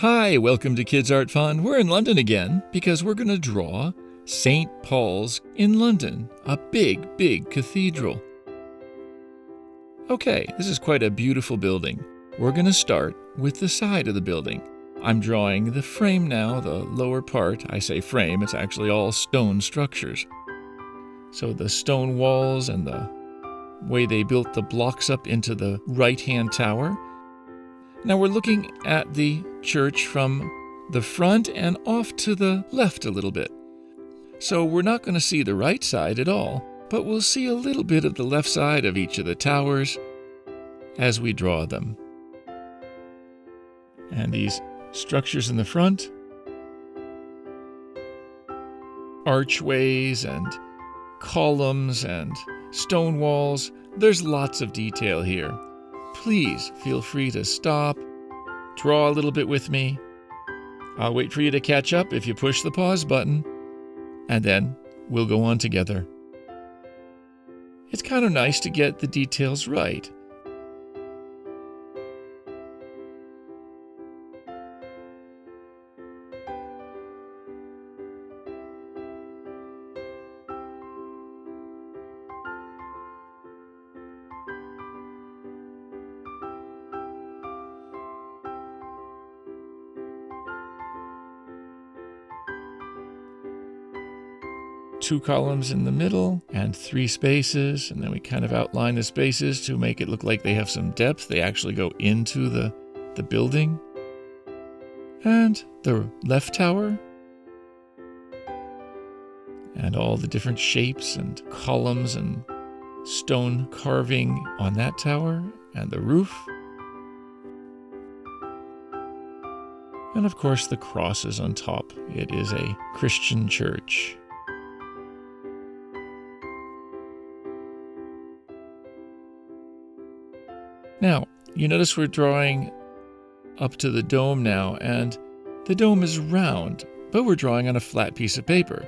Hi, welcome to Kids Art Fun. We're in London again because we're going to draw St. Paul's in London, a big, big cathedral. Okay, this is quite a beautiful building. We're going to start with the side of the building. I'm drawing the frame now, the lower part. I say frame, it's actually all stone structures. So the stone walls and the way they built the blocks up into the right-hand tower. Now we're looking at the church from the front and off to the left a little bit. So we're not going to see the right side at all, but we'll see a little bit of the left side of each of the towers as we draw them. And these structures in the front, archways and columns and stone walls, there's lots of detail here. Please feel free to stop, draw a little bit with me. I'll wait for you to catch up if you push the pause button, and then we'll go on together. It's kind of nice to get the details right. Two columns in the middle and three spaces, and then we kind of outline the spaces to make it look like they have some depth. They actually go into the building. And the left tower, and all the different shapes and columns and stone carving on that tower, and the roof. And of course the crosses on top. It is a Christian church. Now, you notice we're drawing up to the dome now, and the dome is round, but we're drawing on a flat piece of paper.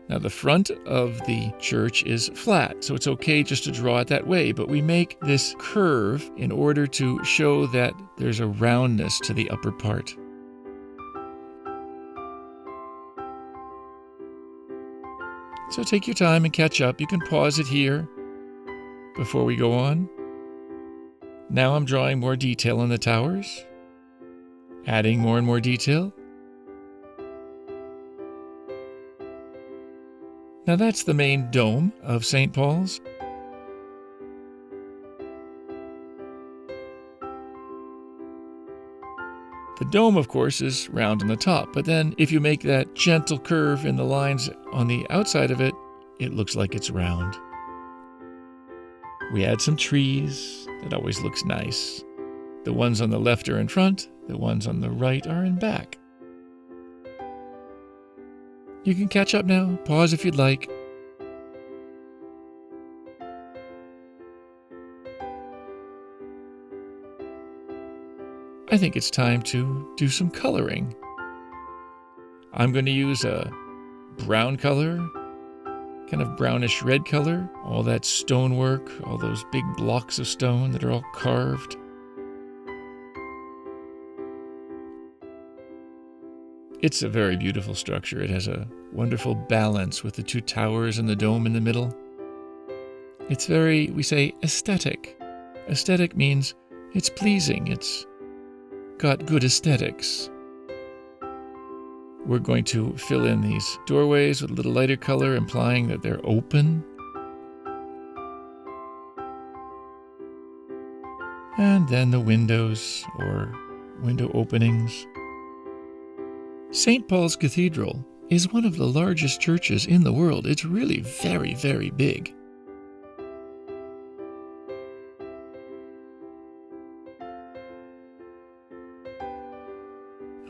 Now, the front of the church is flat, so it's okay just to draw it that way, but we make this curve in order to show that there's a roundness to the upper part. So take your time and catch up. You can pause it here before we go on. Now I'm drawing more detail on the towers, adding more and more detail. Now that's the main dome of St. Paul's. The dome, of course, is round on the top, but then if you make that gentle curve in the lines on the outside of it, it looks like it's round. We add some trees. That always looks nice. The ones on the left are in front, the ones on the right are in back. You can catch up now, pause if you'd like. I think it's time to do some coloring. I'm going to use a brown color, kind of brownish red color, all that stonework, all those big blocks of stone that are all carved. It's a very beautiful structure. It has a wonderful balance with the two towers and the dome in the middle. It's very, we say, aesthetic. Aesthetic means it's pleasing, it's got good aesthetics. We're going to fill in these doorways with a little lighter color, implying that they're open. And then the windows, or window openings. St. Paul's Cathedral is one of the largest churches in the world. It's really very, very big.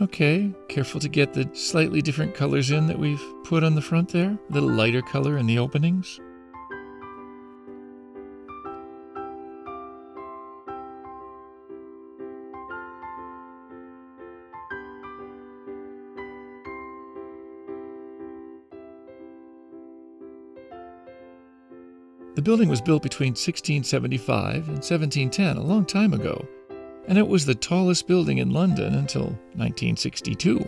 Okay, careful to get the slightly different colors in that we've put on the front there. A little lighter color in the openings. The building was built between 1675 and 1710, a long time ago. and it was the tallest building in London until 1962.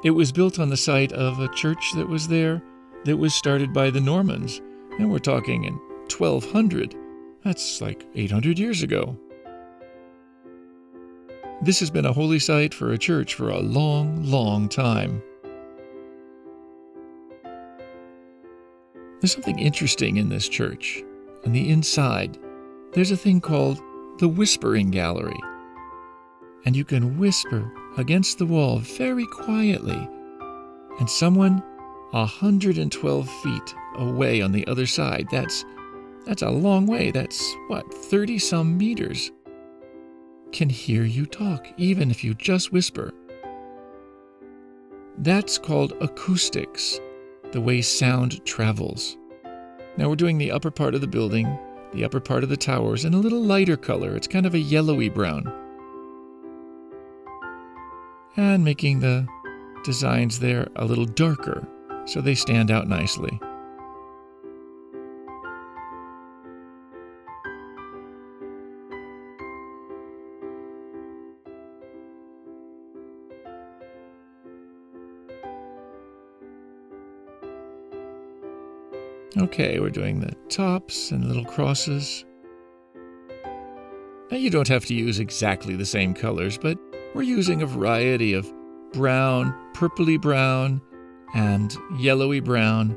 It was built on the site of a church that was there that was started by the Normans, and we're talking in 1200. That's like 800 years ago. This has been a holy site for a church for a long, long time. There's something interesting in this church. On the inside, there's a thing called the Whispering Gallery. And you can whisper against the wall very quietly, and someone 112 feet away on the other side, that's a long way, that's 30-some meters, can hear you talk, even if you just whisper. That's called acoustics, the way sound travels. Now we're doing the upper part of the building, the upper part of the towers, in a little lighter color. It's kind of a yellowy brown. And making the designs there a little darker, so they stand out nicely. Okay, we're doing the tops and little crosses. Now you don't have to use exactly the same colors, but we're using a variety of brown, purpley brown, and yellowy brown,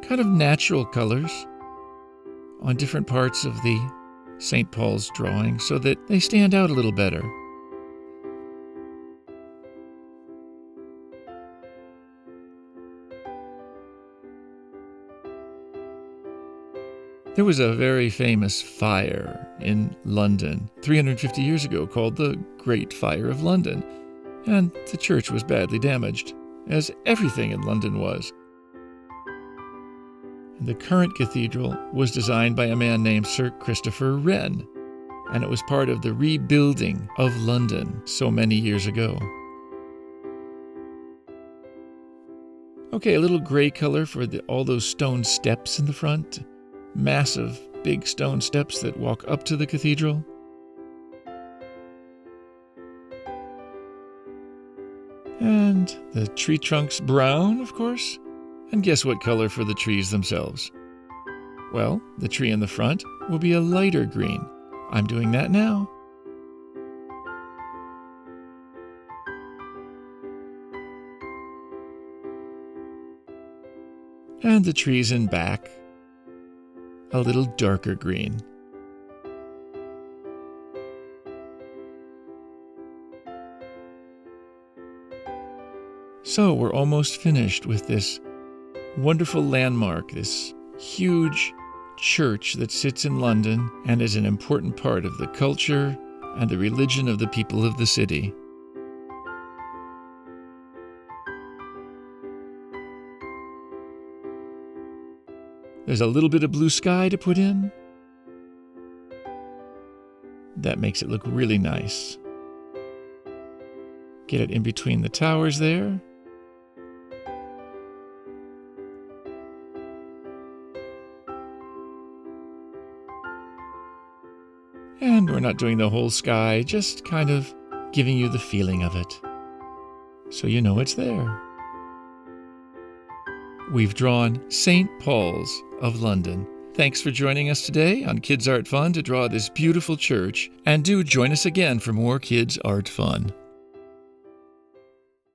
kind of natural colors on different parts of the St. Paul's drawing so that they stand out a little better. There was a very famous fire in London 350 years ago called the Great Fire of London, and the church was badly damaged, as everything in London was. The current cathedral was designed by a man named Sir Christopher Wren, and it was part of the rebuilding of London so many years ago. Okay, a little gray color for all those stone steps in the front. Massive, big stone steps that walk up to the cathedral. And the tree trunks brown, of course. And guess what color for the trees themselves? Well, the tree in the front will be a lighter green. I'm doing that now. And the trees in back, a little darker green. So we're almost finished with this wonderful landmark, this huge church that sits in London and is an important part of the culture and the religion of the people of the city. There's a little bit of blue sky to put in. That makes it look really nice. Get it in between the towers there. And we're not doing the whole sky, just kind of giving you the feeling of it, so you know it's there. We've drawn St. Paul's of London. Thanks for joining us today on Kids Art Fun to draw this beautiful church, and do join us again for more Kids Art Fun.